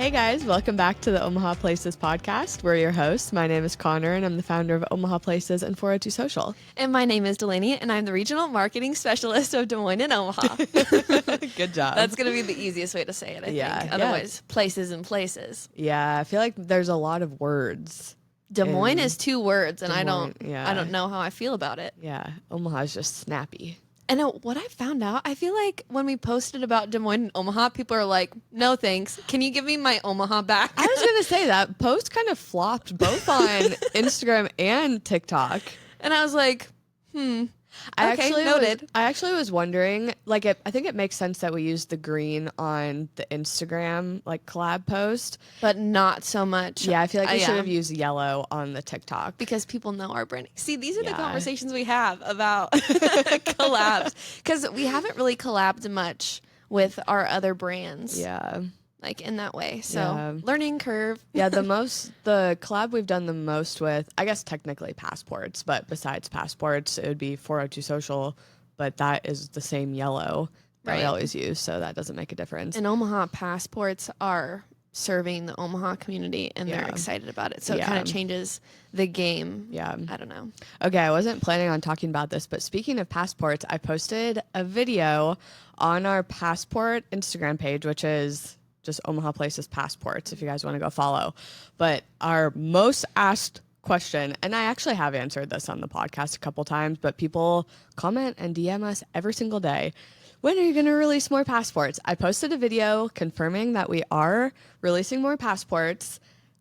Hey guys, welcome back to the Omaha Places podcast. We're your hosts. My name is Cahner and I'm the founder of Omaha Places and 402 Social. And my name is Delaney and I'm the regional marketing specialist of Des Moines and Omaha. Good job. That's going to be the easiest way to say it, I think. Otherwise, places and places. Yeah, I feel like there's a lot of words. Des Moines is 2 words and I Moines, don't know how I feel about it. Yeah, Omaha is just snappy. And what I found out, I feel like when we posted about Des Moines and Omaha, people are like, no thanks. Can you give me my Omaha back? I was going to say that post kind of flopped both on Instagram and TikTok. And I was like, I actually was wondering, like, I think it makes sense that we use the green on the Instagram, like, collab post. But not so much. Yeah, I feel like we should have used yellow on the TikTok. Because people know our branding. See, these are the conversations we have about collabs. Because we haven't really collabed much with our other brands. Yeah. Like in that way. So learning curve. Yeah, the collab we've done the most with, I guess technically passports, but besides passports, it would be 402 Social, but that is the same yellow that we always use, so that doesn't make a difference. And Omaha passports are serving the Omaha community and they're excited about it. So it kind of changes the game. Yeah. I don't know. Okay, I wasn't planning on talking about this, but speaking of passports, I posted a video on our passport Instagram page, which is just Omaha Places Passports, if you guys want to go follow. But our most asked question, and I actually have answered this on the podcast a couple times, but people comment and DM us every single day. When are you going to release more passports? I posted a video confirming that we are releasing more passports.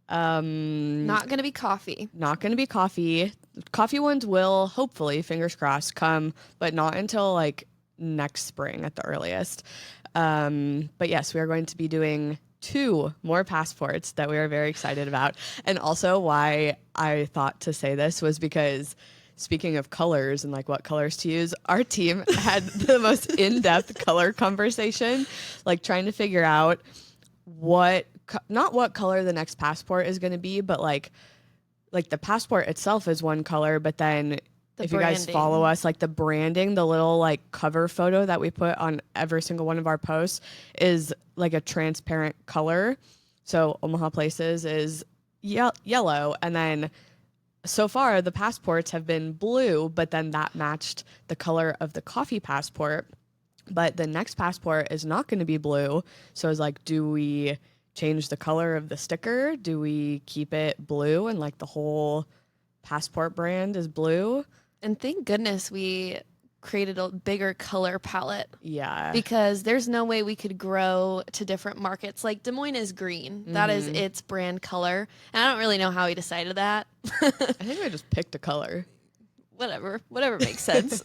Not going to be coffee. Not going to be coffee. Coffee ones will, hopefully, fingers crossed, come, but not until like next spring at the earliest. But yes, we are going to be doing 2 more passports that we are very excited about. And also why I thought to say this was because speaking of colors and like what colors to use, our team had the most in-depth color conversation, like trying to figure out not what color the next passport is going to be, but like the passport itself is one color, but then if you guys follow us, like the branding, the little like cover photo that we put on every single one of our posts is like a transparent color. So Omaha Places is yellow. And then so far the passports have been blue, but then that matched the color of the coffee passport. But the next passport is not going to be blue. So I was like, do we change the color of the sticker? Do we keep it blue and like the whole passport brand is blue? And thank goodness we created a bigger color palette. Yeah. Because there's no way we could grow to different markets. Like Des Moines is green. That is its brand color. And I don't really know how he decided that. I think I just picked a color. Whatever makes sense.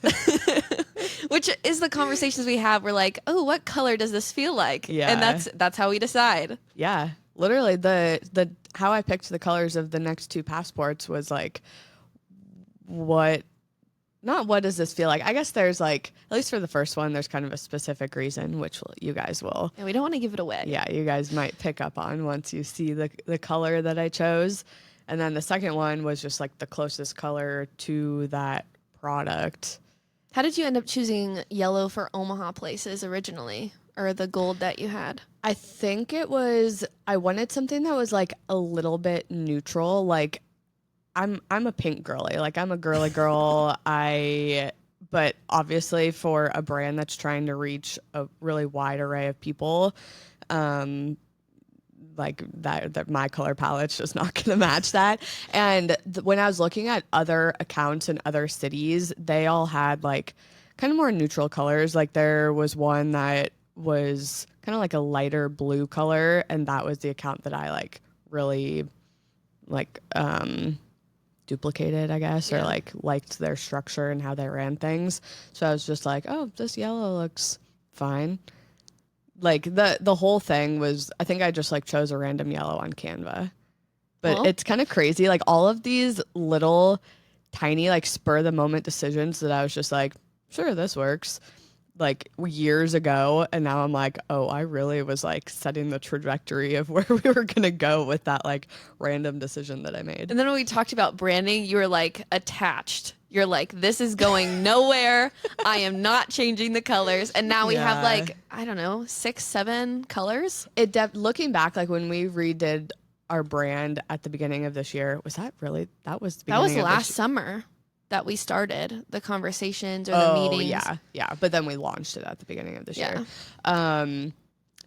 Which is the conversations we have. We're like, oh, what color does this feel like? Yeah. And that's how we decide. Yeah. Literally the how I picked the colors of the next 2 passports was like, what does this feel like? I guess there's like, at least for the first one, there's kind of a specific reason, which you guys will. And we don't want to give it away. Yeah, you guys might pick up on once you see the color that I chose. And then the second one was just like the closest color to that product. How did you end up choosing yellow for Omaha Places originally? Or the gold that you had? I think I wanted something that was like a little bit neutral. Like I'm a pink girly. Like I'm a girly girl. But obviously for a brand that's trying to reach a really wide array of people, like that my color palette's just not going to match that. And when I was looking at other accounts in other cities, they all had like kind of more neutral colors. Like there was one that was kind of like a lighter blue color, and that was the account that I like really like duplicated, I guess, or like liked their structure and how they ran things. So I was just like, oh, this yellow looks fine. Like the whole thing was, I think I just like chose a random yellow on Canva. But it's kind of crazy. Like all of these little tiny like spur of the moment decisions that I was just like, sure, this works, like years ago. And now I'm like, oh, I really was like setting the trajectory of where we were going to go with that like random decision that I made. And then when we talked about branding, you were like attached. You're like, this is going nowhere. I am not changing the colors. And now we have like, I don't know, 6, 7 colors. Looking back, like when we redid our brand at the beginning of this year, was that really, that was the That was beginning of last summer that we started the conversations or the meetings. Yeah. But then we launched it at the beginning of this year.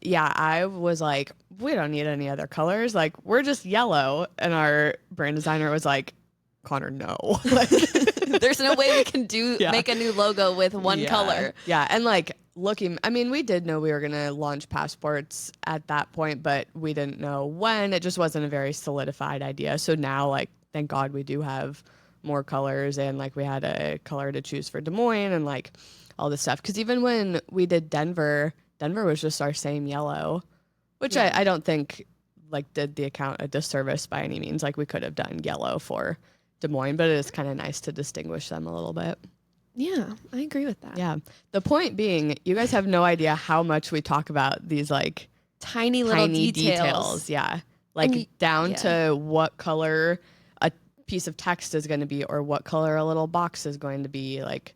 Yeah, I was like, we don't need any other colors. Like, we're just yellow. And our brand designer was like, Connor, no. Like, there's no way we can make a new logo with one color. Yeah. And like we did know we were going to launch passports at that point, but we didn't know when. It just wasn't a very solidified idea. So now, like, thank God we do have more colors, and like we had a color to choose for Des Moines and like all this stuff. Because even when we did Denver was just our same yellow, which I don't think like did the account a disservice by any means. Like, we could have done yellow for Des Moines, but it is kind of nice to distinguish them a little bit. Yeah, I agree with that. Yeah. The point being, you guys have no idea how much we talk about these like tiny little details. Yeah. Like down to what color a piece of text is going to be, or what color a little box is going to be. Like,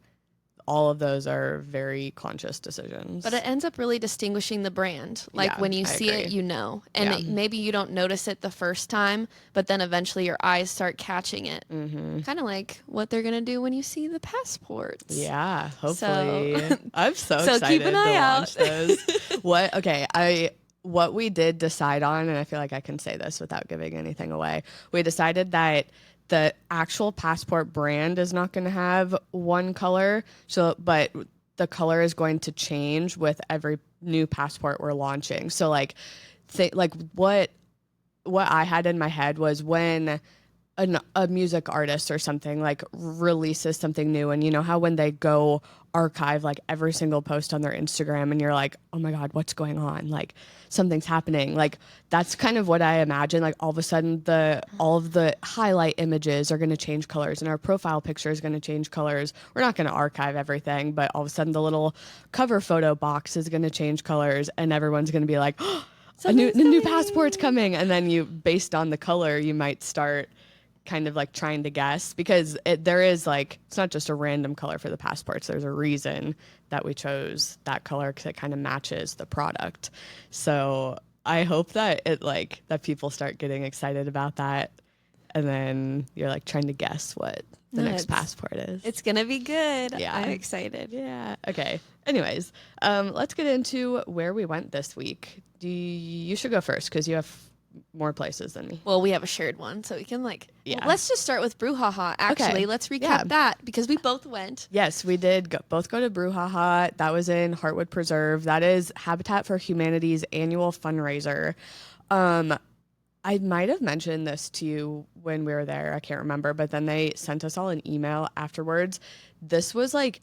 all of those are very conscious decisions. But it ends up really distinguishing the brand. Like, when you see it, you know. And maybe you don't notice it the first time, but then eventually your eyes start catching it. Mm-hmm. Kind of like what they're going to do when you see the passports. Yeah, hopefully. I'm so excited keep an eye out. What we did decide on, and I feel like I can say this without giving anything away, we decided that the actual passport brand is not going to have one color, but the color is going to change with every new passport we're launching. So like what I had in my head was when a music artist or something like releases something new, and you know how when they go archive like every single post on their Instagram and you're like, oh my God, what's going on? Like, something's happening. Like, that's kind of what I imagine. Like, all of a sudden all of the highlight images are going to change colors, and our profile picture is going to change colors. We're not going to archive everything, but all of a sudden the little cover photo box is going to change colors, and everyone's going to be like, oh, the new passport's coming. And then based on the color, you might start kind of like trying to guess, because there is like, it's not just a random color for the passports. There's a reason that we chose that color, because it kind of matches the product. So I hope that that people start getting excited about that, and then you're like trying to guess what the next passport is. It's gonna be good. Yeah, I'm excited. Yeah. Okay. Anyways, let's get into where we went this week. You should go first, because you have more places than me. Well, we have a shared one, so we can well, let's just start with Brew Haha. Actually, let's recap that, because we both went. Yes, we did both go to Brew Haha. That was in Heartwood Preserve. That is Habitat for Humanity's annual fundraiser. I might have mentioned this to you when we were there. I can't remember, but then they sent us all an email afterwards. This was like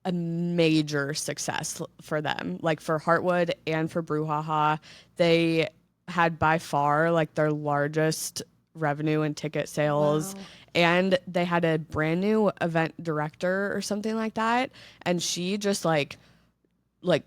a major success for them, like for Heartwood and for Brew Haha. They had by far like their largest revenue and ticket sales. Wow. And they had a brand new event director or something like that, and she just like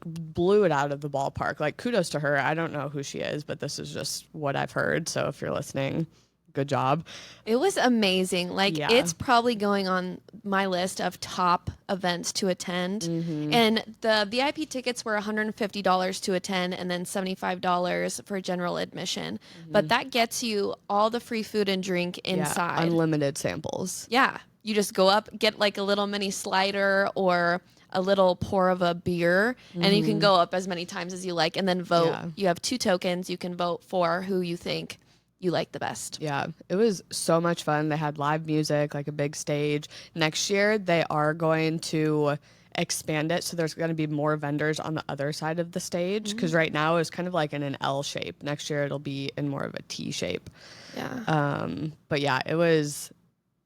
blew it out of the ballpark. Like, kudos to her. I don't know who she is, but this is just what I've heard. So if you're listening, good job. It was amazing. It's probably going on my list of top events to attend. Mm-hmm. And the VIP tickets were $150 to attend, and then $75 for general admission. Mm-hmm. But that gets you all the free food and drink inside. Unlimited samples. Yeah. You just go up, get like a little mini slider or a little pour of a beer, and you can go up as many times as you like, and then vote. Yeah. You have 2 tokens. You can vote for who you think you like the best. Yeah, it was so much fun. They had live music, like a big stage. Next year, they are going to expand it, so there's going to be more vendors on the other side of the stage, because right now it's kind of like in an L shape. Next year, it'll be in more of a T shape. Yeah. But yeah, it was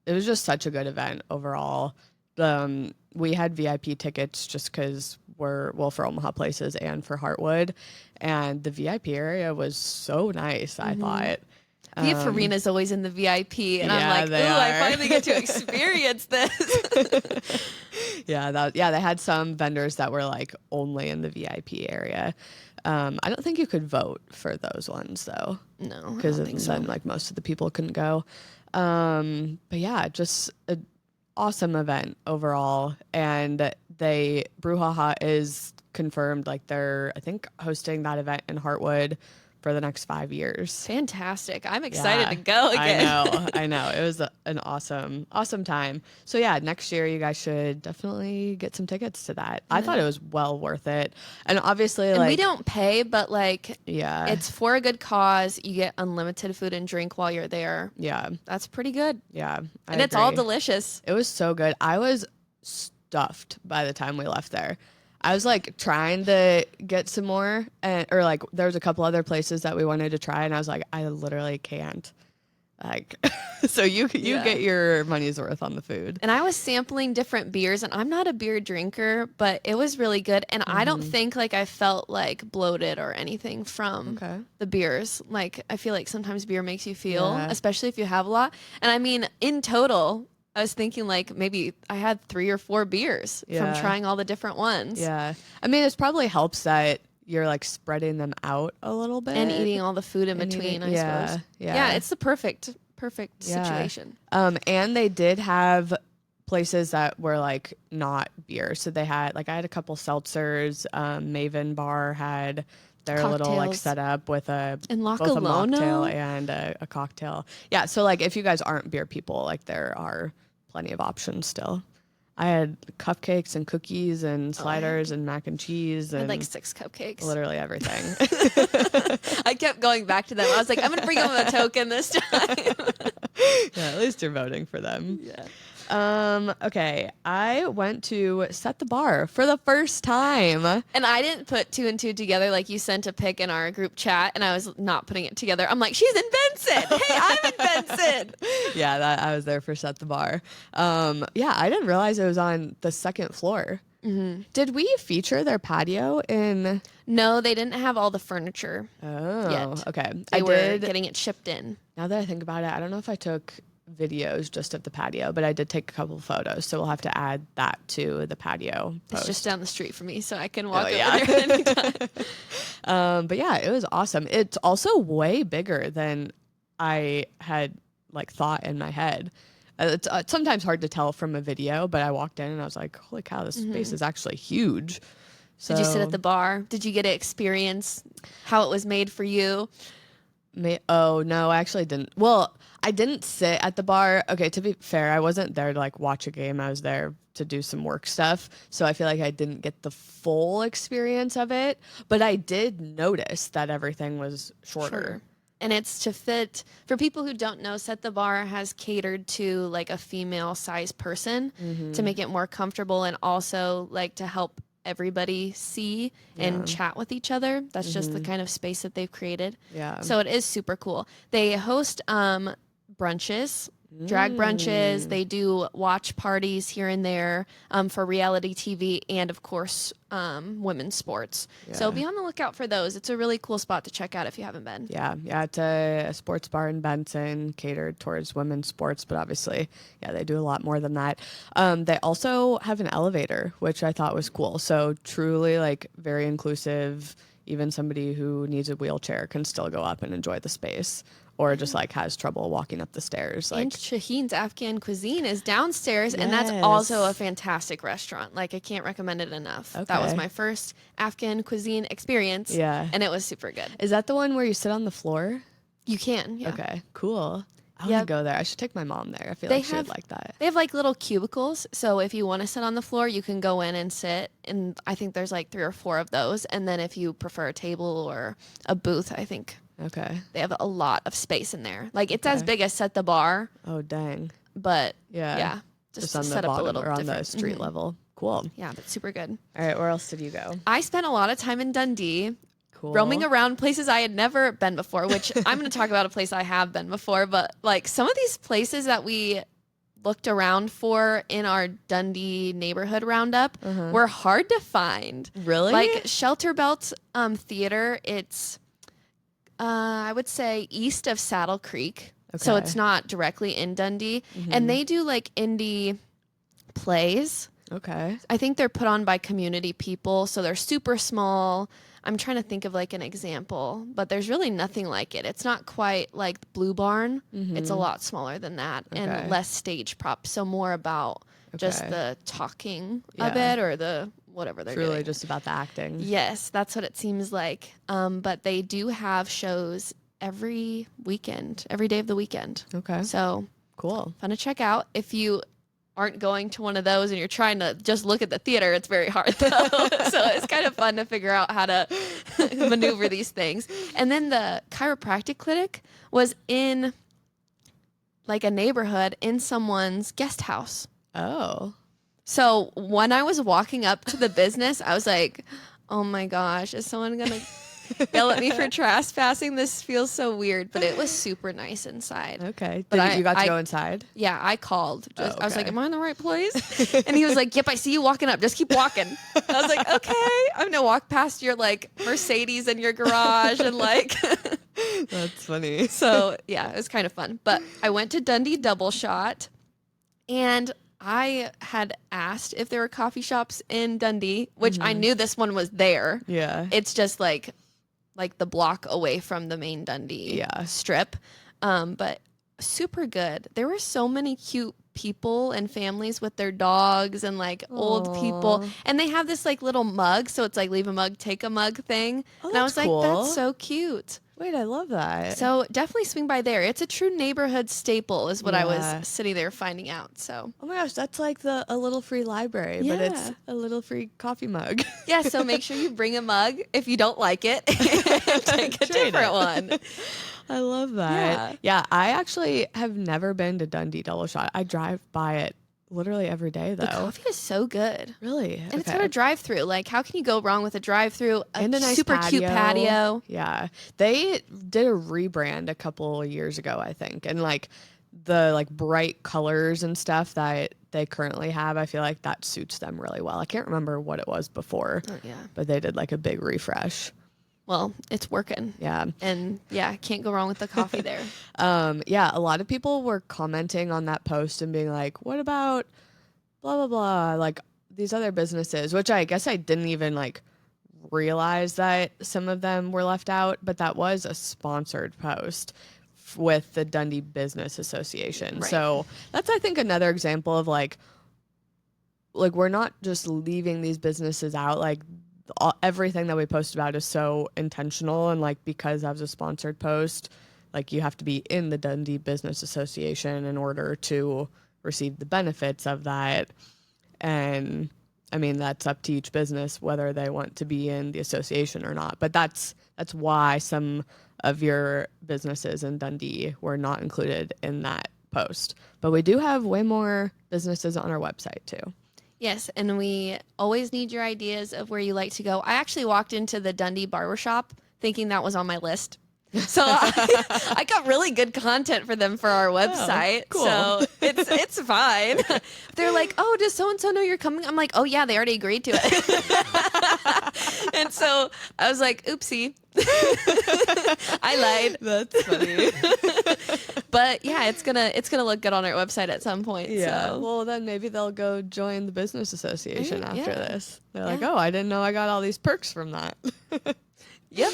just such a good event overall. We had VIP tickets just because for Omaha Places and for Heartwood, and the VIP area was so nice. I thought. The arena is always in the VIP, and I'm like, ooh, I finally get to experience this. They had some vendors that were like only in the VIP area. I don't think you could vote for those ones though. No, because then like most of the people couldn't go. But yeah, just an awesome event overall, and Brew Haha is confirmed like they're, I think, hosting that event in Heartwood for the next 5 years. Fantastic. I'm excited to go again. I know. It was an awesome time. So yeah, next year you guys should definitely get some tickets to that. I thought it was well worth it. And obviously and like we don't pay, but like it's for a good cause. You get unlimited food and drink while you're there. Yeah. That's pretty good. Yeah. And it's all delicious. It was so good. I was stuffed by the time we left there. I was like trying to get some more, or like there was a couple other places that we wanted to try, and I was like, I literally can't. Like, so you get your money's worth on the food. And I was sampling different beers, and I'm not a beer drinker, but it was really good. And I don't think like I felt like bloated or anything from the beers. Like I feel like sometimes beer makes you feel, especially if you have a lot. And I mean, in total, I was thinking like maybe I had 3 or 4 beers from trying all the different ones. Yeah. I mean, it probably helps that you're like spreading them out a little bit. And eating all the food in between, I suppose. Yeah, it's the perfect situation. And they did have places that were like not beer. So they had like, I had a couple seltzers. Maven Bar had their cocktails. Little like setup with both a mocktail and a cocktail. Yeah, so like if you guys aren't beer people, like there are plenty of options still. I had cupcakes and cookies and sliders and mac and cheese and I had like 6 cupcakes. Literally everything. I kept going back to them. I was like, I'm gonna bring them a token this time. Yeah, at least you're voting for them. Yeah. Okay, I went to Set the Bar for the first time. And I didn't put 2 and 2 together. Like you sent a pic in our group chat and I was not putting it together. I'm like, she's in Benson. Hey, I'm in Benson. Yeah, I was there for Set the Bar. Yeah, I didn't realize it was on the 2nd floor. Mm-hmm. Did we feature their patio in? No, they didn't have all the furniture yet. Okay. They were getting it shipped in. Now that I think about it, I don't know if I took videos just of the patio, but I did take a couple of photos, so we'll have to add that to the patio post. It's just down the street from me, so I can walk over there anytime. But yeah, it was awesome. It's also way bigger than I had like thought in my head. It's sometimes hard to tell from a video, but I walked in and I was like, holy cow, this space is actually huge. So, did you sit at the bar? Did you get to experience how it was made for you? Oh, no, I actually didn't. Well, I didn't sit at the bar. Okay, to be fair, I wasn't there to like watch a game. I was there to do some work stuff. So I feel like I didn't get the full experience of it, but I did notice that everything was shorter. Sure. And it's to fit, for people who don't know, Set the Bar has catered to like a female size person to make it more comfortable and also like to help everybody see and chat with each other. That's just the kind of space that they've created. Yeah. So it is super cool. They host brunches, drag brunches. They do watch parties here and there for reality TV and, of course, women's sports. Yeah. So be on the lookout for those. It's a really cool spot to check out if you haven't been. Yeah. It's a sports bar in Benson catered towards women's sports, but obviously, they do a lot more than that. They also have an elevator, which I thought was cool. So truly, like, very inclusive. Even somebody who needs a wheelchair can still go up and enjoy the space. Or just like has trouble walking up the stairs. Like, and Shaheen's Afghan Cuisine is downstairs, and that's also a fantastic restaurant. Like, I can't recommend it enough. Okay. That was my first Afghan cuisine experience. Yeah. And it was super good. Is that the one where you sit on the floor? You can, yeah. Okay, cool. I want to go there. I should take my mom there. I feel like she would like that. They have like little cubicles. So if you want to sit on the floor, you can go in and sit. And I think there's like 3 or 4 of those. And then if you prefer a table or a booth, I think. Okay. They have a lot of space in there. Like, it's as big as Set the Bar. Oh, dang. But, yeah. Just on set the up bottom a little or on different. the street level. Cool. Yeah, but super good. All right, where else did you go? I spent a lot of time in Dundee. Cool. Roaming around places I had never been before, which I'm going to talk about a place I have been before. But, like, some of these places that we looked around for in our Dundee neighborhood roundup were hard to find. Really? Like, Shelter Belt Theater, it's... I would say east of Saddle Creek. Okay. So it's not directly in Dundee. And they do like indie plays. Okay. I think they're put on by community people. So they're super small. I'm trying to think of like an example, but there's really nothing like it. It's not quite like Blue Barn. It's a lot smaller than that and less stage props. So more about just the talking of it or the whatever they're Truly doing. just about the acting. Yes, that's what it seems like. But they do have shows every weekend, every day of the weekend. Okay. So cool. Fun to check out. If you aren't going to one of those and you're trying to just look at the theater, it's very hard though. So it's kind of fun to figure out how to maneuver these things. And then the chiropractic clinic was in like a neighborhood in someone's guest house. Oh. So when I was walking up to the business, I was like, oh my gosh, is someone going to yell at me for trespassing? This feels so weird, but it was super nice inside. Okay. But you got to go inside? Yeah, I called. Okay. I was like, am I in the right place? And he was like, yep, I see you walking up. Just keep walking. I was like, okay. I'm going to walk past your like Mercedes in your garage and like... That's funny. So yeah, it was kind of fun. But I went to Dundee Double Shot and I had asked if there were coffee shops in Dundee, which I knew this one was there. Yeah. It's just like the block away from the main Dundee strip. But super good. There were so many cute people and families with their dogs and like old people. And they have this like little mug. So it's like leave a mug, take a mug thing. Oh, and I was cool. like, that's so cute. Wait, I love that. So definitely swing by there. It's a true neighborhood staple is what I was sitting there finding out. So oh my gosh, that's like a little free library, but it's a little free coffee mug. Yeah, so make sure you bring a mug if you don't like it and take a different one. I love that. Yeah, I actually have never been to Dundee Double Shot. I drive by it literally every day, though. The coffee is so good. Really? And it's got a drive-through. Like, how can you go wrong with a drive-through? And a nice super cute patio. Yeah. They did a rebrand a couple of years ago, I think. And like the like bright colors and stuff that they currently have, I feel like that suits them really well. I can't remember what it was before. Oh, yeah. But they did like a big refresh. Well, it's working. Yeah. And yeah, can't go wrong with the coffee there. Yeah, a lot of people were commenting on that post and being like, what about blah, blah, blah, like these other businesses, which I guess I didn't even like realize that some of them were left out, but that was a sponsored post with the Dundee Business Association. Right. So that's, I think, another example of like we're not just leaving these businesses out. Like everything that we post about is so intentional, and like because that was a sponsored post, like you have to be in the Dundee Business Association in order to receive the benefits of that. And I mean, that's up to each business whether they want to be in the association or not, but that's why some of your businesses in Dundee were not included in that post. But we do have way more businesses on our website too. Yes, and we always need your ideas of where you like to go. I actually walked into the Dundee Barbershop thinking that was on my list. So I got really good content for them for our website. Cool. So it's fine. They're like, oh, does so-and-so know you're coming? I'm like, oh, yeah, they already agreed to it. And so I was like, oopsie. I lied. That's funny. But yeah, it's gonna look good on our website at some point. Yeah. So. Well, then maybe they'll go join the business association Right, after yeah. this. They're like, oh, I didn't know I got all these perks from that. Yep.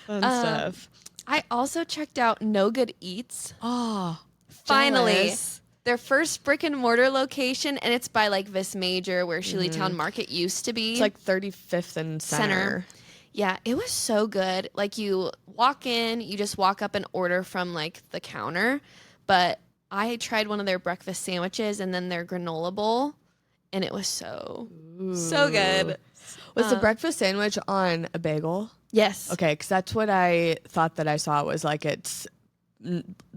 Fun stuff. I also checked out No Good Eats. Oh, Finally. jealous. Their first brick and mortar location, and it's by like Vis Major, where Shileytown Market used to be. It's like 35th and Center. Yeah, it was so good. Like you walk in, you just walk up and order from like the counter. But I tried one of their breakfast sandwiches and then their granola bowl, and it was so good. Was the breakfast sandwich on a bagel? Yes. Okay, because that's what I thought that I saw was like it's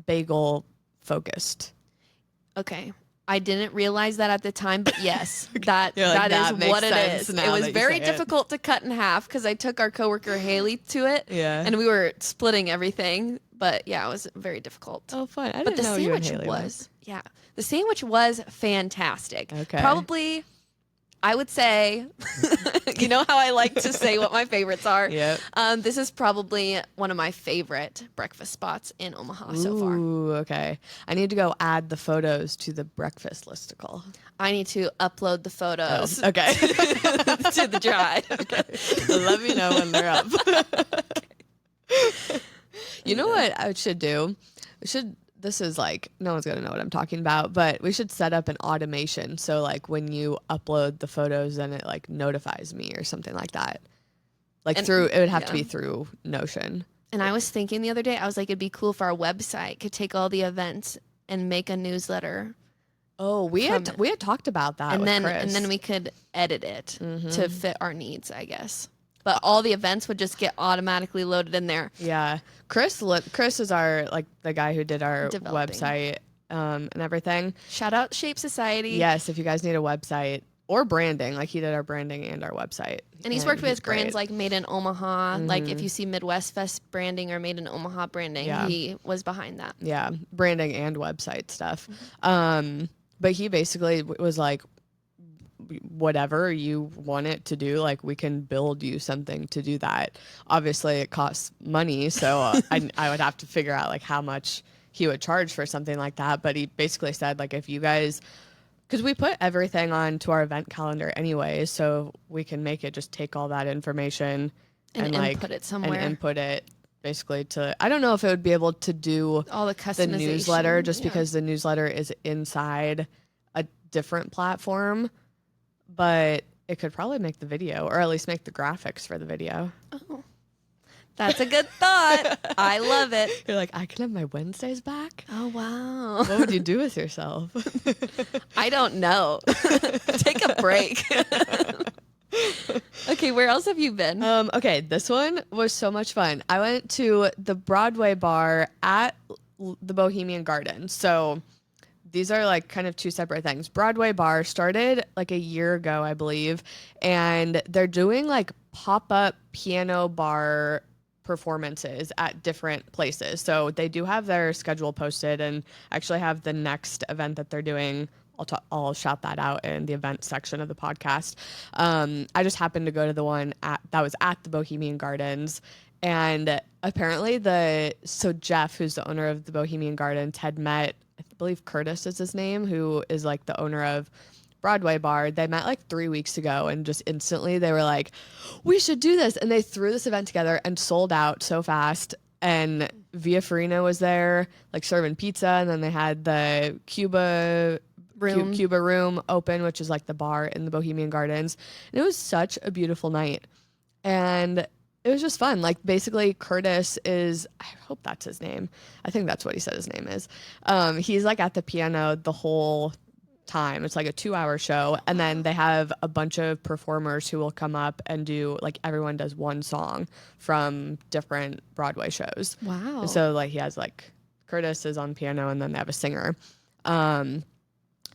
bagel focused. Okay. I didn't realize that at the time, but yes, that That is makes what it sense is. now It was that you very say it. difficult to cut in half because I took our coworker Haley to it, Yeah. and we were splitting everything. But yeah, it was very difficult. Oh, fun. I But didn't the know you and sandwich Haley went. the sandwich was fantastic. Okay. Probably, I would say, you know how I like to say what my favorites are. Yep. This is probably one of my favorite breakfast spots in Omaha so far. Ooh, okay. I need to go add the photos to the breakfast listicle. I need to upload the photos Okay. to the drive. Let me know when they're up. You know what I should do? this is like, no one's going to know what I'm talking about, but we should set up an automation. So like when you upload the photos, then it like notifies me or something like that. Like it would have to be through Notion. And I was thinking the other day, I was like, it'd be cool if our website could take all the events and make a newsletter. Oh, we had talked about that with Chris. And then we could edit it to fit our needs, I guess. But all the events would just get automatically loaded in there. Yeah. Chris is our, like, the guy who did our website and everything. Shout out Shape Society. Yes, if you guys need a website or branding, like he did our branding and our website. And he's worked with brands like Made in Omaha. Like if you see Midwest Fest branding or Made in Omaha branding, he was behind that. Yeah, branding and website stuff. But he basically was like, whatever you want it to do, like we can build you something to do that. Obviously it costs money, so I would have to figure out like how much he would charge for something like that. But he basically said like, if you guys, because we put everything onto our event calendar anyway, so we can make it just take all that information and like input it somewhere and input it basically to, I don't know if it would be able to do all the customization, the newsletter, just because the newsletter is inside a different platform. But it could probably make the video, or at least make the graphics for the video. Oh, that's a good thought. I love it. You're like, I can have my Wednesdays back? Oh, wow. What would you do with yourself? I don't know. Take a break. Okay, where else have you been? Okay, this one was so much fun. I went to the Broadway bar at the Bohemian Garden. So these are like kind of two separate things. Broadway bar started like a year ago, I believe, and they're doing like pop-up piano bar performances at different places. So they do have their schedule posted and actually have the next event that they're doing. I'll shout that out in the event section of the podcast. I just happened to go to the one that was at the Bohemian Gardens, and apparently Jeff, who's the owner of the Bohemian Gardens, had met, I believe Curtis is his name, who is like the owner of Broadway bar. They met like 3 weeks ago, and just instantly they were like, we should do this. And they threw this event together and sold out so fast. And Via Farina was there, like serving pizza. And then they had the Cuba room open, which is like the bar in the Bohemian Gardens. And it was such a beautiful night. And it was just fun. Like basically Curtis is, I hope that's his name. I think that's what he said his name is. He's like at the piano the whole time. It's like a 2-hour show. And then they have a bunch of performers who will come up and do, like, everyone does one song from different Broadway shows. Wow. And so like he has like Curtis is on piano, and then they have a singer.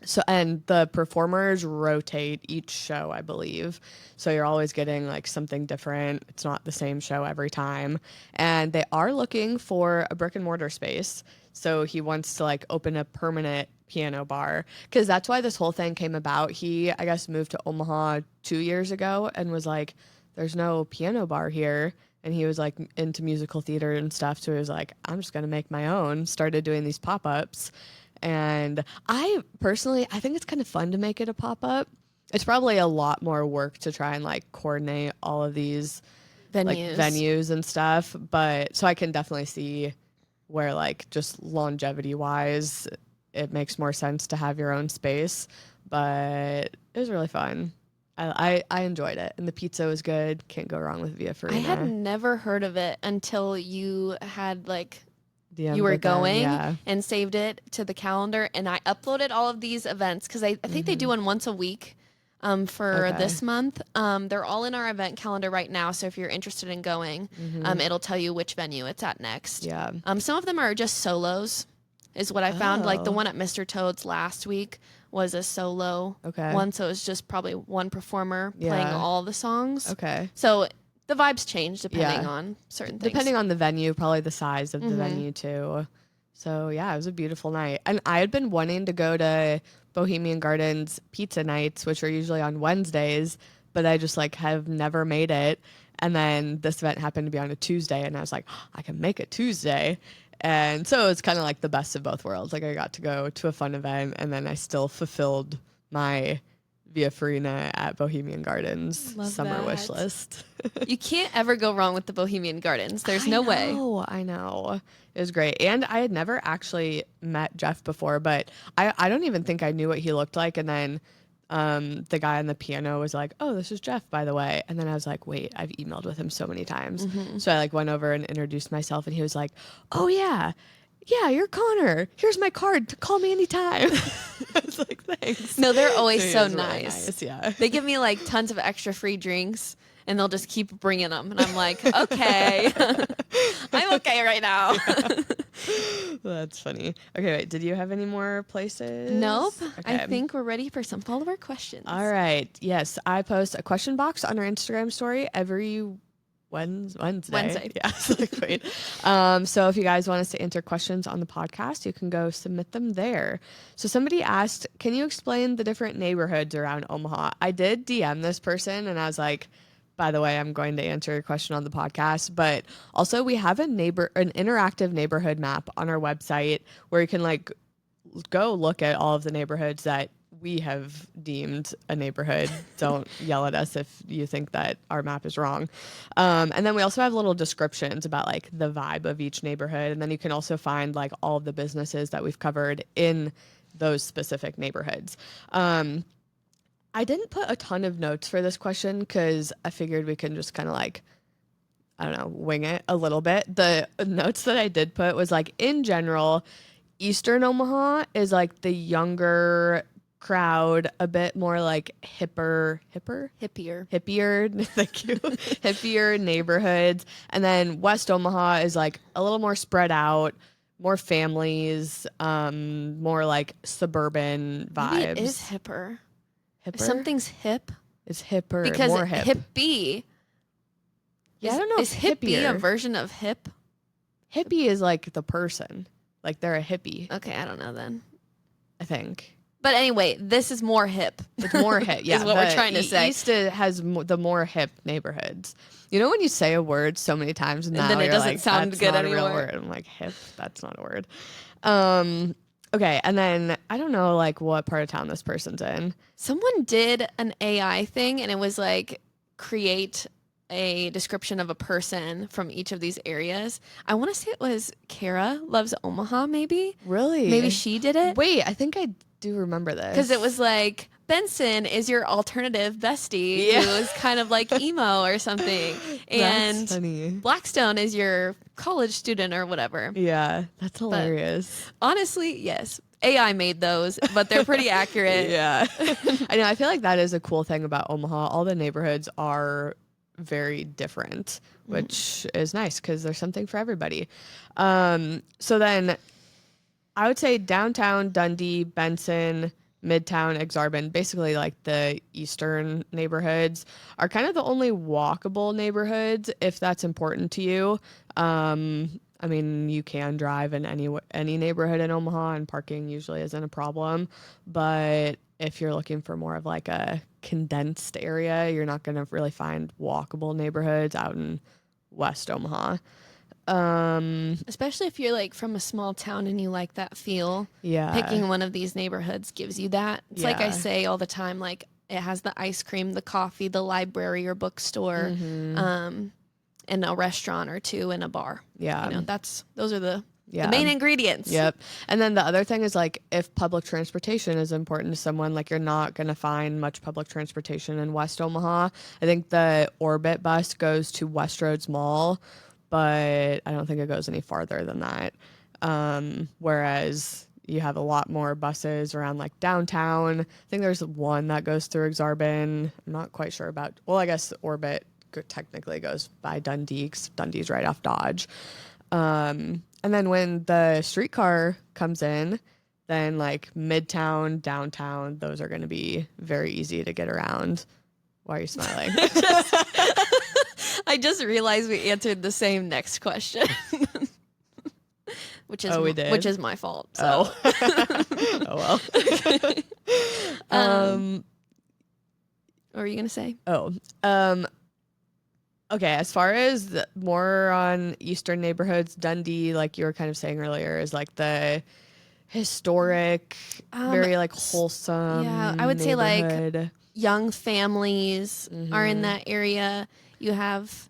So, and the performers rotate each show, I believe. So you're always getting like something different. It's not the same show every time. And they are looking for a brick and mortar space. So he wants to like open a permanent piano bar, because that's why this whole thing came about. He, I guess, moved to Omaha 2 years ago and was like, there's no piano bar here. And he was like into musical theater and stuff. So he was like, I'm just going to make my own. Started doing these pop-ups. And I personally, I think it's kind of fun to make it a pop-up. It's probably a lot more work to try and like coordinate all of these venues and stuff. But so I can definitely see where like just longevity wise, it makes more sense to have your own space. But it was really fun. I enjoyed it. And the pizza was good. Can't go wrong with Via Farina. I had never heard of it until you had like... DM you were with them, going yeah. and saved it to the calendar, and I uploaded all of these events because I think they do one once a week for this month. They're all in our event calendar right now, so if you're interested in going, it'll tell you which venue it's at next. Yeah. Some of them are just solos, is what I found. Like the one at Mr. Toad's last week was a solo one, so it was just probably one performer playing all the songs. Okay. So the vibes change depending on certain things. Depending on the venue, probably the size of the venue too. So yeah, it was a beautiful night. And I had been wanting to go to Bohemian Gardens pizza nights, which are usually on Wednesdays, but I just like have never made it. And then this event happened to be on a Tuesday, and I was like, I can make it Tuesday. And so it was kind of like the best of both worlds. Like I got to go to a fun event, and then I still fulfilled my via Farina at Bohemian Gardens. Love summer that. wish list. You can't ever go wrong with the Bohemian Gardens. There's no way. I know. It was great. And I had never actually met Jeff before, but I don't even think I knew what he looked like. And then the guy on the piano was like, "Oh, this is Jeff, by the way." And then I was like, "Wait, I've emailed with him so many times." So I like went over and introduced myself, and he was like, "Oh yeah, you're Cahner. Here's my card to call me anytime." I was like, "Thanks." No, they're always so really nice. Yeah, they give me like tons of extra free drinks, and they'll just keep bringing them, and I'm like, "Okay, I'm okay right now." That's funny. Okay, wait. Did you have any more places? Nope. Okay. I think we're ready for some follower questions. All right. Yes, I post a question box on our Instagram story every Wednesday. Yeah. Like, wait. So if you guys want us to answer questions on the podcast, you can go submit them there. So somebody asked, "Can you explain the different neighborhoods around Omaha?" I did DM this person, and I was like, "By the way, I'm going to answer your question on the podcast." But also, we have an interactive neighborhood map on our website where you can like go look at all of the neighborhoods that we have deemed a neighborhood. Don't yell at us if you think that our map is wrong. And then we also have little descriptions about like the vibe of each neighborhood. And then you can also find like all of the businesses that we've covered in those specific neighborhoods. I didn't put a ton of notes for this question because I figured we can just kind of like, I don't know, wing it a little bit. The notes that I did put was like, in general, Eastern Omaha is like the younger crowd, a bit more like hippier, thank you, hippier neighborhoods. And then West Omaha is like a little more spread out, more families, more like suburban vibes. Maybe it is hipper. Hipper? Something's hip. It's hipper, because more hip. Hippie. Yeah, I don't know. Is hippie a version of hip? Hippie is like the person. Like they're a hippie. Okay, I don't know then. I think. But anyway, this is more hip. It's more hip. Yeah, is what we're trying to say. East has the more hip neighborhoods. You know when you say a word so many times and now then it you're doesn't like, sound that's good not a real anymore. word. I'm like, hip. That's not a word. Okay, and then I don't know like what part of town this person's in. Someone did an AI thing, and it was like create a description of a person from each of these areas. I want to say it was Kara Loves Omaha, maybe. Really? Maybe she did it. Wait, I think I do remember this. Because it was like, Benson is your alternative bestie who is kind of like emo or something. And that's funny. Blackstone is your college student or whatever. Yeah, that's hilarious. But honestly, yes. AI made those, but they're pretty accurate. Yeah. I know. I feel like that is a cool thing about Omaha. All the neighborhoods are very different, which is nice because there's something for everybody. So then I would say downtown, Dundee, Benson, Midtown, Exarban, basically like the eastern neighborhoods are kind of the only walkable neighborhoods if that's important to you. I mean, you can drive in any neighborhood in Omaha and parking usually isn't a problem. But if you're looking for more of like a condensed area, you're not going to really find walkable neighborhoods out in West Omaha. Especially if you're like from a small town and you like that feel. Yeah. Picking one of these neighborhoods gives you that. It's like I say all the time, like it has the ice cream, the coffee, the library or bookstore, and a restaurant or two and a bar. Yeah. You know, those are the main ingredients. Yep. And then the other thing is like if public transportation is important to someone, like you're not going to find much public transportation in West Omaha. I think the Orbit bus goes to Westroads Mall, but I don't think it goes any farther than that. Whereas you have a lot more buses around like downtown. I think there's one that goes through Exarban. I'm not quite sure about, well, I guess Orbit technically goes by Dundee because Dundee's right off Dodge. And then when the streetcar comes in, then like Midtown, downtown, those are going to be very easy to get around. Why are you smiling? I just realized we answered the same next question. Which is my fault. So. Oh well. What were you gonna say? Okay, as far as more on eastern neighborhoods, Dundee, like you were kind of saying earlier, is like the historic, very like wholesome. Yeah, I would say neighborhood. like young families are in that area. You have,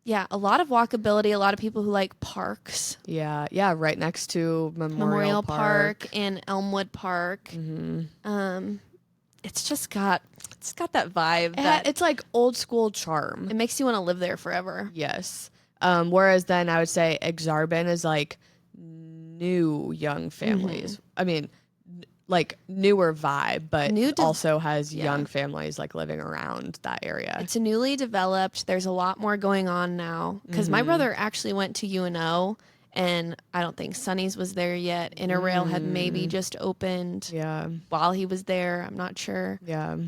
a lot of walkability, a lot of people who like parks. Yeah, right next to Memorial Park and Elmwood Park. It's got that vibe. It's like old school charm. It makes you want to live there forever. Yes. Whereas then I would say Exarban is like new young families. I mean, like newer vibe, but also has young families like living around that area. It's a newly developed. There's a lot more going on now because my brother actually went to UNO, and I don't think Sonny's was there yet. Interrail had maybe just opened while he was there. I'm not sure. Yeah.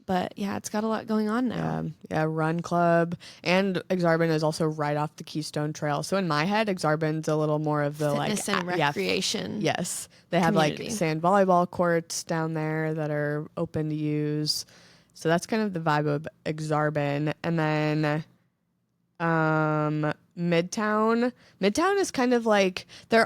But yeah, it's got a lot going on now. Yeah, Run Club. And Exarban is also right off the Keystone Trail. So in my head, Exarban's a little more of the fitness and recreation. Yes. They have community. like sand volleyball courts down there that are open to use. So that's kind of the vibe of Exarban. And then Midtown. Midtown is kind of like we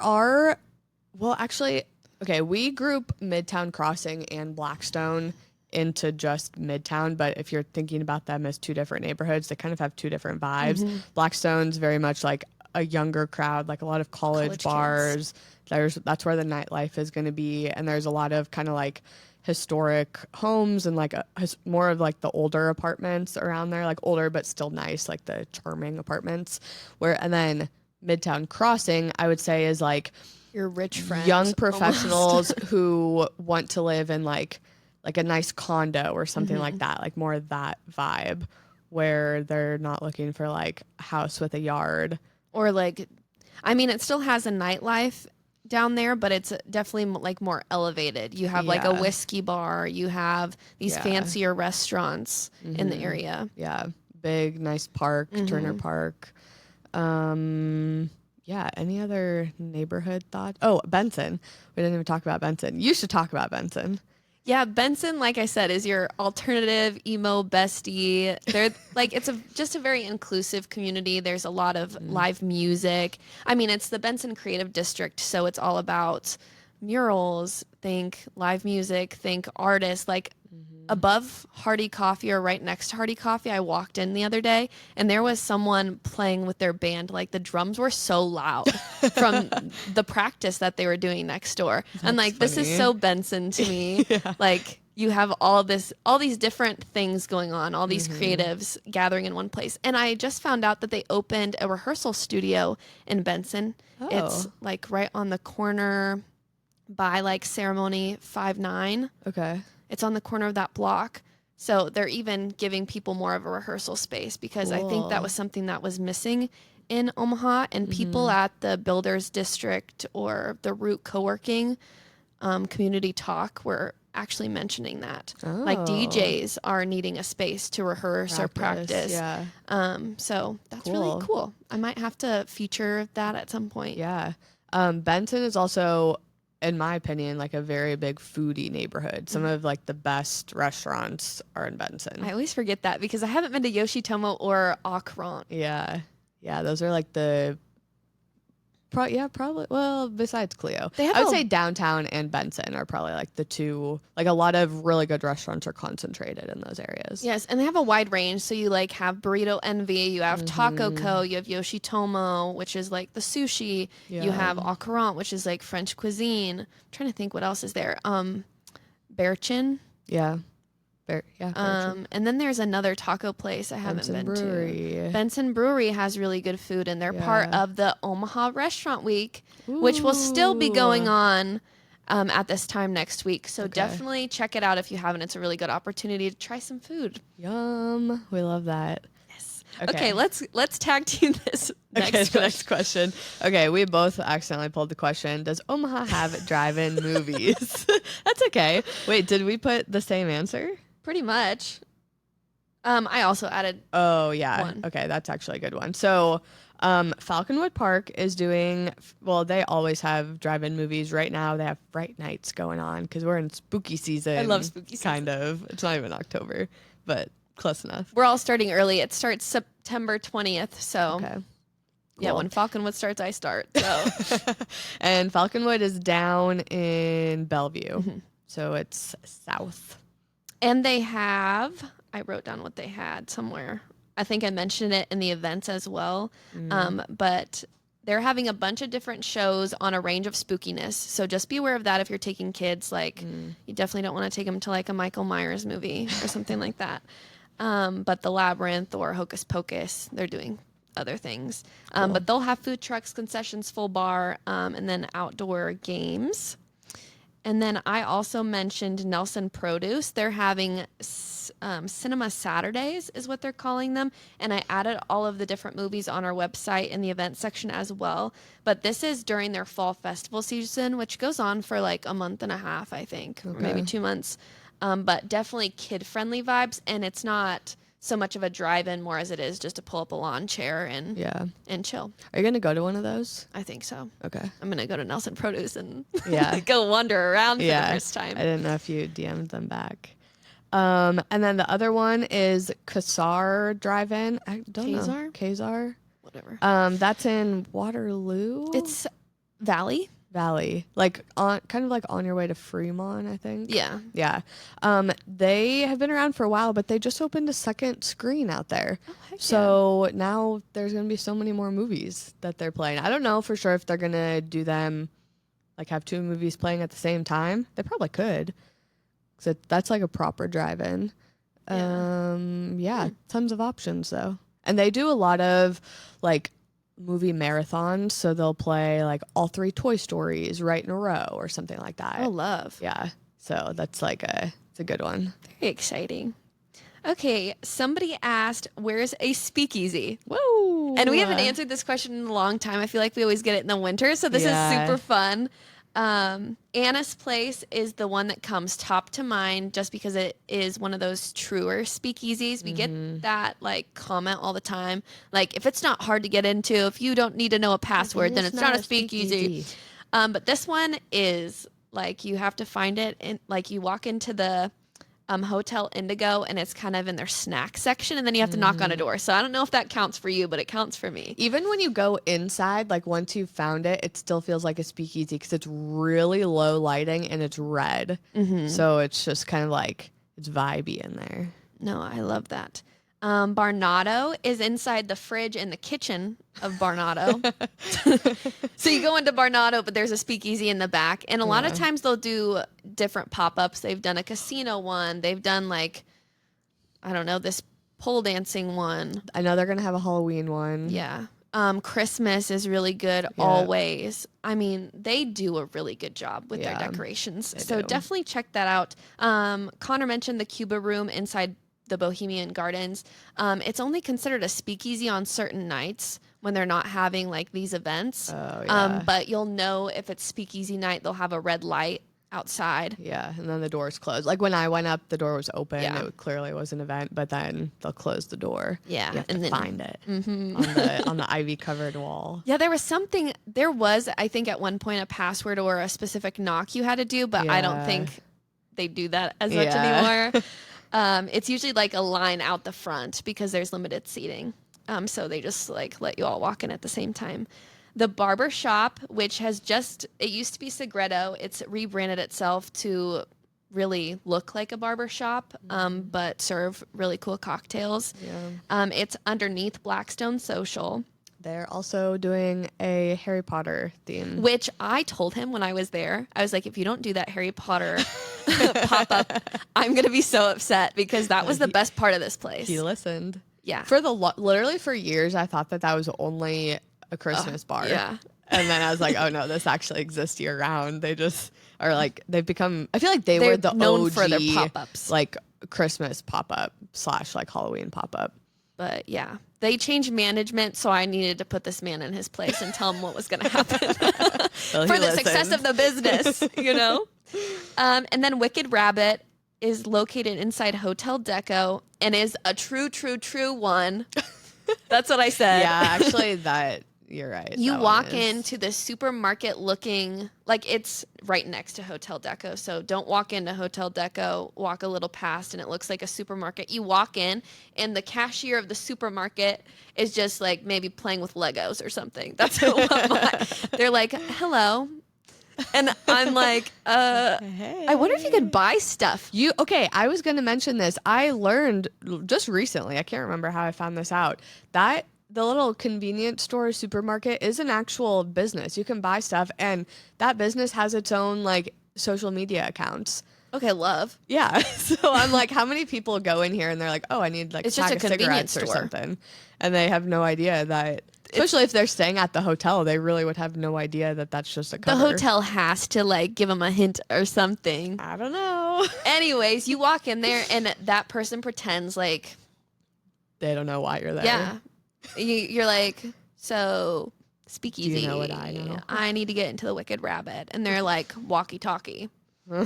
group Midtown Crossing and Blackstone into just Midtown, but if you're thinking about them as two different neighborhoods, they kind of have two different vibes. Blackstone's very much like a younger crowd, like a lot of college bars. That's where the nightlife is going to be, and there's a lot of kind of like historic homes and like more of like the older apartments around there, like older but still nice, like the charming apartments. And then Midtown Crossing, I would say, is like your rich friends, young professionals who want to live in like a nice condo or something like that, like more of that vibe where they're not looking for like a house with a yard. Or like, I mean, it still has a nightlife down there, but it's definitely like more elevated. You have like a whiskey bar, you have these fancier restaurants in the area. Yeah. Big, nice park, Turner Park. Any other neighborhood thoughts? Oh, Benson. We didn't even talk about Benson. You should talk about Benson. Yeah, Benson, like I said, is your alternative emo bestie. They're like, it's just a very inclusive community. There's a lot of live music. I mean, it's the Benson Creative District, so it's all about murals, think live music, think artists. Like above Hardy Coffee or right next to Hardy Coffee, I walked in the other day and there was someone playing with their band. Like the drums were so loud from the practice that they were doing next door. And like, this is so Benson to me. Like you have all these different things going on, all these creatives gathering in one place. And I just found out that they opened a rehearsal studio in Benson. It's like right on the corner by like Ceremony 5-9. Okay. It's on the corner of that block. So they're even giving people more of a rehearsal space because I think that was something that was missing in Omaha. And people at the Builders District or the Root Co-working Community Talk were actually mentioning that. Like DJs are needing a space to rehearse or practice. Yeah. So that's really cool. I might have to feature that at some point. Yeah. Benton is also, in my opinion, like a very big foodie neighborhood. Some of like the best restaurants are in Benson. I always forget that because I haven't been to Yoshitomo or Akrant. Yeah. Those are like the probably. Well, besides Clio, I would say downtown and Benson are probably like the two. Like a lot of really good restaurants are concentrated in those areas. Yes, and they have a wide range. So you like have Burrito Envy, you have Taco Co, you have Yoshitomo, which is like the sushi. Yeah. You have Akrant, which is like French cuisine. I'm trying to think what else is there. Bearchin. Yeah. And then there's another taco place I haven't been to. Benson Brewery has really good food, and they're part of the Omaha Restaurant Week, which will still be going on at this time next week. So definitely check it out if you haven't. It's a really good opportunity to try some food. Yum. We love that. Yes. Okay, let's tag team this next question. Okay, we both accidentally pulled the question. Does Omaha have drive-in movies? That's okay. Wait, did we put the same answer? Pretty much. I also added one. Okay, that's actually a good one. So Falconwood Park is doing, they always have drive-in movies. Right now they have Fright Nights going on because we're in spooky season. I love spooky season. Kind of. It's not even October, but close enough. We're all starting early. It starts September 20th, so Yeah, when Falconwood starts, I start. So. And Falconwood is down in Bellevue. So it's south. And they have, I wrote down what they had somewhere. I think I mentioned it in the events as well. But they're having a bunch of different shows on a range of spookiness. So just be aware of that if you're taking kids. Like, you definitely don't want to take them to like a Michael Myers movie or something like that. But the Labyrinth or Hocus Pocus, they're doing other things. Cool. But they'll have food trucks, concessions, full bar, and then outdoor games. And then I also mentioned Nelson Produce. They're having Cinema Saturdays is what they're calling them. And I added all of the different movies on our website in the event section as well. But this is during their fall festival season, which goes on for like a month and a half, I think, or maybe 2 months. But definitely kid-friendly vibes. And it's not so much of a drive-in more as it is just to pull up a lawn chair and chill. Are you going to go to one of those? I think so. Okay. I'm going to go to Nelson Produce and go wander around for the first time. I didn't know if you DM'd them back. And then the other one is Kassar Drive-In. I don't know. Kazar? Whatever. That's in Waterloo? It's Valley. Like kind of like on your way to Fremont, I think. Yeah. They have been around for a while, but they just opened a second screen out there. Oh, heck so now there's going to be so many more movies that they're playing. I don't know for sure if they're going to do them, like have 2 movies playing at the same time. They probably could. So that's like a proper drive-in. Tons of options though. And they do a lot of like movie marathons, so they'll play like all 3 Toy Stories right in a row or something like that. Oh, love. Yeah. So that's like it's a good one. Very exciting. Okay, somebody asked, where's a speakeasy? Whoa. And we haven't answered this question in a long time. I feel like we always get it in the winter, so this is super fun. Anna's Place is the one that comes top to mind just because it is one of those truer speakeasies. We get that like comment all the time. Like, if it's not hard to get into, if you don't need to know a password, then it's not a speakeasy. But this one is like, you have to find it and like you walk into the Hotel Indigo and it's kind of in their snack section and then you have to knock on a door. So I don't know if that counts for you, but it counts for me. Even when you go inside, like once you've found it, it still feels like a speakeasy because it's really low lighting and it's red. So it's just kind of like, it's vibey in there. No, I love that. Barnado is inside the fridge in the kitchen of Barnado. So you go into Barnado, but there's a speakeasy in the back. And a lot of times they'll do different pop-ups. They've done a casino one. They've done like, I don't know, this pole dancing one. I know they're going to have a Halloween one. Yeah. Christmas is really good always. I mean, they do a really good job with their decorations. So definitely check that out. Connor mentioned the Cuba room inside the Bohemian Gardens. It's only considered a speakeasy on certain nights when they're not having like these events. But you'll know if it's speakeasy night, they'll have a red light outside. Yeah, and then the door's closed. Like when I went up, the door was open. It clearly was an event, but then they'll close the door. Yeah, you have and to then find it on the ivy covered wall. Yeah, there was I think at one point a password or a specific knock you had to do, but I don't think they do that as much anymore. It's usually like a line out the front because there's limited seating. So they just like let you all walk in at the same time. The barber shop, which it used to be Segredo. It's rebranded itself to really look like a barber shop, but serve really cool cocktails. Yeah. It's underneath Blackstone Social. They're also doing a Harry Potter theme. Which I told him when I was there. I was like, if you don't do that Harry Potter pop-up, I'm going to be so upset because that was the best part of this place. He listened. Yeah. Literally for years, I thought that was only a Christmas bar. Yeah. And then I was like, oh no, this actually exists year round. They just are like, they've become, I feel like they're were the known OG for their pop-ups. Like Christmas pop-up / like Halloween pop-up. But yeah, they changed management, so I needed to put this man in his place and tell him what was going to happen for the success of the business, you know? And then Wicked Rabbit is located inside Hotel Deco and is a true one. That's what I said. Yeah, actually You're right. You walk into the supermarket looking like it's right next to Hotel Deco. So don't walk into Hotel Deco, walk a little past and it looks like a supermarket. You walk in and the cashier of the supermarket is just like maybe playing with Legos or something. That's what they're like, hello. And I'm like, hey. I wonder if you could buy stuff. Okay, I was going to mention this. I learned just recently, I can't remember how I found this out, that the little convenience store supermarket is an actual business. You can buy stuff, and that business has its own like social media accounts. Okay, love. Yeah. So I'm like, how many people go in here and they're like, oh, I need like it's a pack just a of cigarettes store or something, and they have no idea that. Especially if they're staying at the hotel, they really would have no idea that that's just a cover. The hotel has to like give them a hint or something. I don't know. Anyways, you walk in there and that person pretends like they don't know why you're there. Yeah. You're like, so speakeasy. Do you know what I know? I need to get into the Wicked Rabbit. And they're like, walkie-talkie.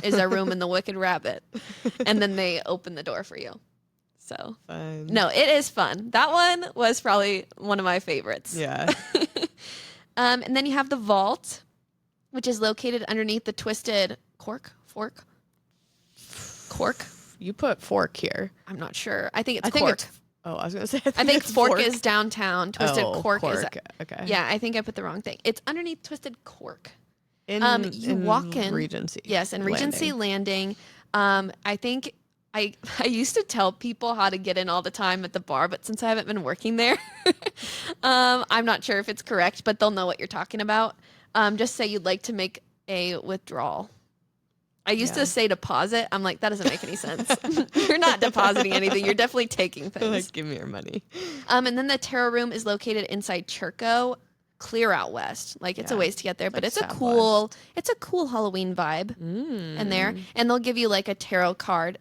Is there room in the Wicked Rabbit? And then they open the door for you. So, fun. No, it is fun. That one was probably one of my favorites. Yeah. And then you have the vault, which is located underneath the twisted fork. You put fork here. I'm not sure. I think it's cork. I was going to say. I think fork is downtown. Twisted cork is. Okay. Yeah, I think I put the wrong thing. It's underneath Twisted Cork. You walk in. Regency. Yes, in Regency Landing. I think I used to tell people how to get in all the time at the bar, but since I haven't been working there, I'm not sure if it's correct, but they'll know what you're talking about. Just say you'd like to make a withdrawal. I used to say deposit. I'm like, that doesn't make any sense. You're not depositing anything. You're definitely taking things. Like, give me your money. And then the tarot room is located inside Churco, clear out west. Like it's a ways to get there, but it's a cool Halloween vibe in there. And they'll give you like a tarot card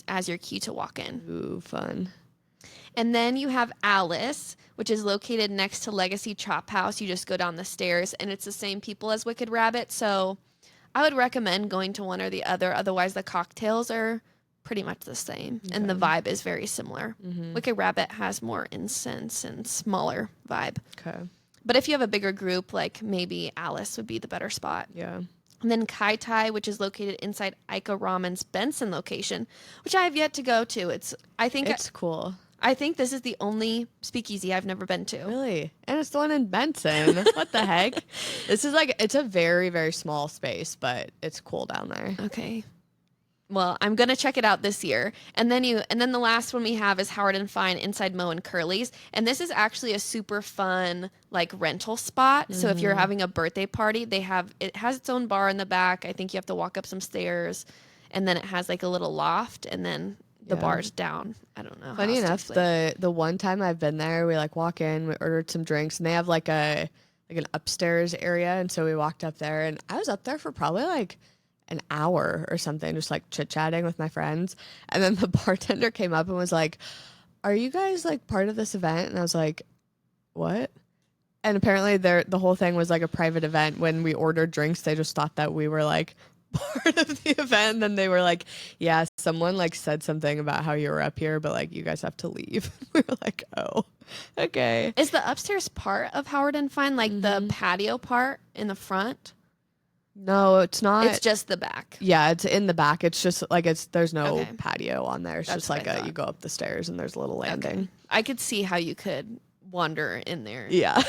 as your key to walk in. Ooh, fun. And then you have Alice, which is located next to Legacy Chop House. You just go down the stairs and it's the same people as Wicked Rabbit. So I would recommend going to one or the other. Otherwise, the cocktails are pretty much the same. Okay. And the vibe is very similar. Mm-hmm. Wicked Rabbit has more incense and smaller vibe. Okay. But if you have a bigger group, like maybe Alice would be the better spot. Yeah. And then Kai Tai, which is located inside Aika Ramen's Benson location, which I have yet to go to. It's cool. I think this is the only speakeasy I've never been to. Really? And it's the one in Benson. What the heck? This is like, it's a very, very small space, but it's cool down there. Okay. Well, I'm going to check it out this year. And then the last one we have is Howard and Fine inside Moe and Curly's. And this is actually a super fun like rental spot. Mm-hmm. So if you're having a birthday party, it has its own bar in the back. I think you have to walk up some stairs and then it has like a little loft and then the bar's down. I don't know. Funny enough, the one time I've been there, we like walk in, we ordered some drinks and they have like an upstairs area. And so we walked up there and I was up there for probably like an hour or something, just like chit-chatting with my friends. And then the bartender came up and was like, are you guys like part of this event? And I was like, what? And apparently the whole thing was like a private event. When we ordered drinks, they just thought that we were like part of the event. And then they were like, yeah, someone like said something about how you were up here, but like you guys have to leave. We were like, oh, okay. Is the upstairs part of Howard and Fine like the patio part in the front? No, it's not. It's just the back. Yeah, it's in the back. It's just like there's no patio on there. It's just like you go up the stairs and there's a little landing. Okay. I could see how you could wander in there. Yeah.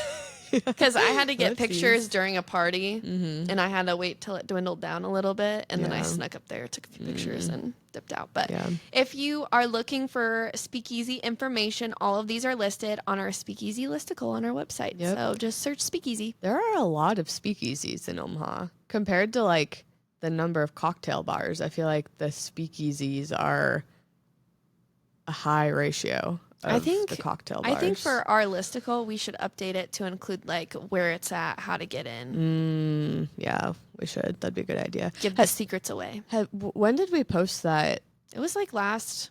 Because I had to get pictures during a party and I had to wait till it dwindled down a little bit. And then I snuck up there, took a few pictures and dipped out. But if you are looking for speakeasy information, all of these are listed on our speakeasy listicle on our website. Yep. So just search speakeasy. There are a lot of speakeasies in Omaha compared to like the number of cocktail bars. I feel like the speakeasies are a high ratio. I think the cocktail bars. I think for our listicle, we should update it to include like where it's at, how to get in. Yeah, we should. That'd be a good idea. Give the secrets away. When did we post that? It was like last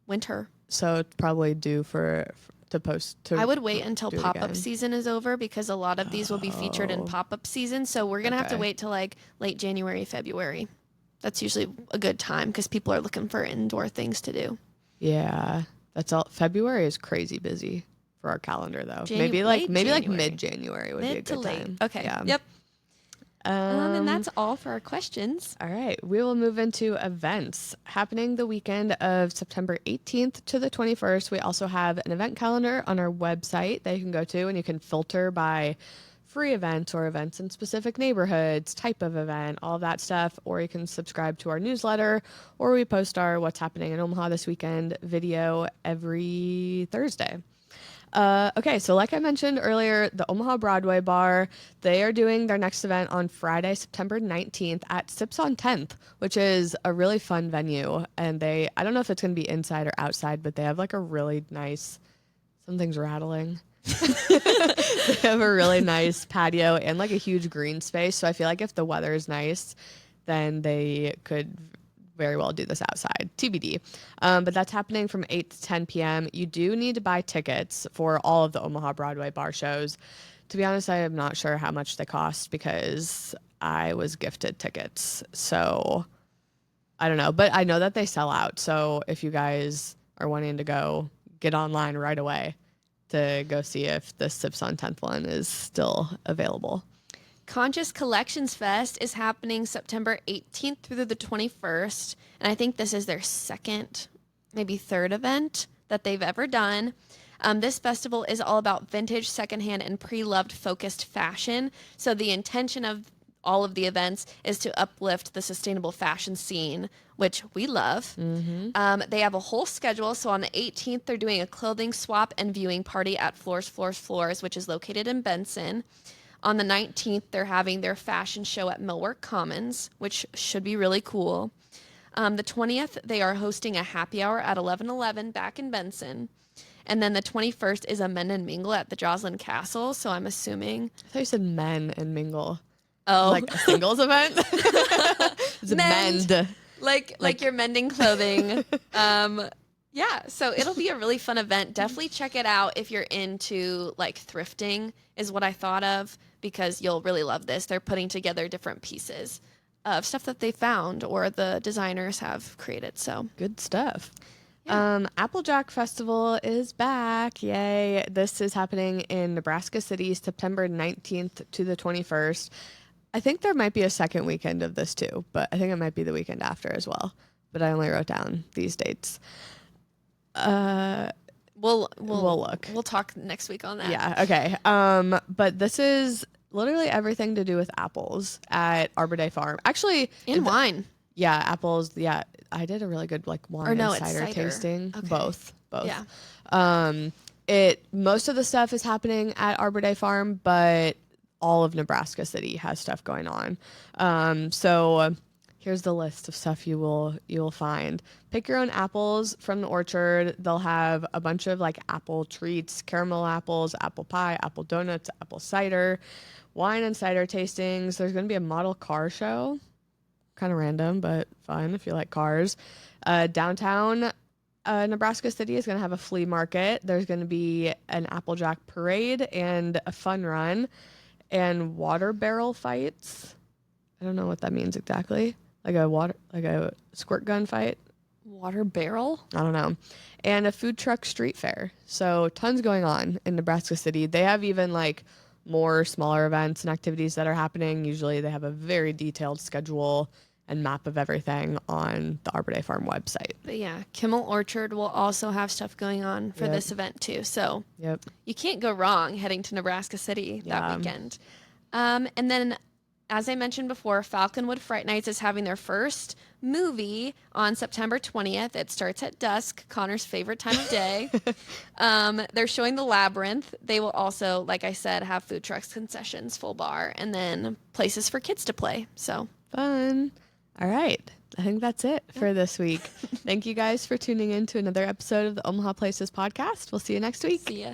winter. So it's probably due to post. I would wait until pop-up season is over because a lot of these will be featured in pop-up season. So we're going to have to wait till like late January, February. That's usually a good time because people are looking for indoor things to do. Yeah. That's all. February is crazy busy for our calendar though. Maybe like January. mid-January would be a Mid good to late. time. Okay. Yeah. Yep. And that's all for our questions. All right. We will move into events happening the weekend of September 18th to the 21st. We also have an event calendar on our website that you can go to, and you can filter by free events or events in specific neighborhoods, type of event, all of that stuff. Or you can subscribe to our newsletter, or we post our What's Happening in Omaha This Weekend video every Thursday. Okay, so like I mentioned earlier, the Omaha Broadway Bar, they are doing their next event on Friday, September 19th at Sips on 10th, which is a really fun venue. And I don't know if it's going to be inside or outside, but they have like a really nice, something's rattling. They have a really nice patio and like a huge green space. So I feel like if the weather is nice, then they could very well do this outside, TBD. But that's happening from 8 to 10 p.m. You do need to buy tickets for all of the Omaha Broadway bar shows. To be honest, I am not sure how much they cost because I was gifted tickets. So I don't know, but I know that they sell out. So if you guys are wanting to go, get online right away to go see if the Sips on 10th one is still available. Conscious Collections Fest is happening September 18th through the 21st. And I think this is their second, maybe third event that they've ever done. This festival is all about vintage, secondhand, and pre-loved focused fashion. So the intention of all of the events is to uplift the sustainable fashion scene, which we love. Mm-hmm. They have a whole schedule. So on the 18th, they're doing a clothing swap and viewing party at Floors, which is located in Benson. On the 19th, they're having their fashion show at Millwork Commons, which should be really cool. The 20th, they are hosting a happy hour at 11:11 back in Benson. And then the 21st is a men and mingle at the Joslyn Castle. So I'm assuming. I thought you said men and mingle. Oh. Like a singles event? It's mend. Like you're mending clothing. Yeah, so it'll be a really fun event. Definitely check it out if you're into like thrifting is what I thought of, because you'll really love this. They're putting together different pieces of stuff that they found or the designers have created. So good stuff. Yeah. Applejack Festival is back. Yay. This is happening in Nebraska City, September 19th to the 21st. I think there might be a second weekend of this too, but I think it might be the weekend after as well. But I only wrote down these dates. We'll look. We'll talk next week on that. Yeah. Okay. But this is literally everything to do with apples at Arbor Day Farm. Actually, and wine. Yeah, apples. Yeah, I did a really good like wine and cider tasting. Okay. Both. Yeah. Most of the stuff is happening at Arbor Day Farm, but all of Nebraska City has stuff going on. So here's the list of stuff you will find. Pick your own apples from the orchard. They'll have a bunch of like apple treats, caramel apples, apple pie, apple donuts, apple cider, wine and cider tastings. There's going to be a model car show. Kind of random, but fun if you like cars. Downtown Nebraska City is going to have a flea market. There's going to be an Applejack parade and a fun run and water barrel fights. I don't know what that means exactly. Like a squirt gun fight. Water barrel? I don't know. And a food truck street fair. So tons going on in Nebraska City. They have even like more smaller events and activities that are happening. Usually they have a very detailed schedule and map of everything on the Arbor Day Farm website. But yeah, Kimmel Orchard will also have stuff going on for this event too. So you can't go wrong heading to Nebraska City that weekend. And then, as I mentioned before, Falconwood Fright Nights is having their first movie on September 20th. It starts at dusk, Connor's favorite time of day. They're showing The Labyrinth. They will also, like I said, have food trucks, concessions, full bar, and then places for kids to play. So fun. All right. I think that's it for this week. Thank you guys for tuning in to another episode of the Omaha Places podcast. We'll see you next week. See ya.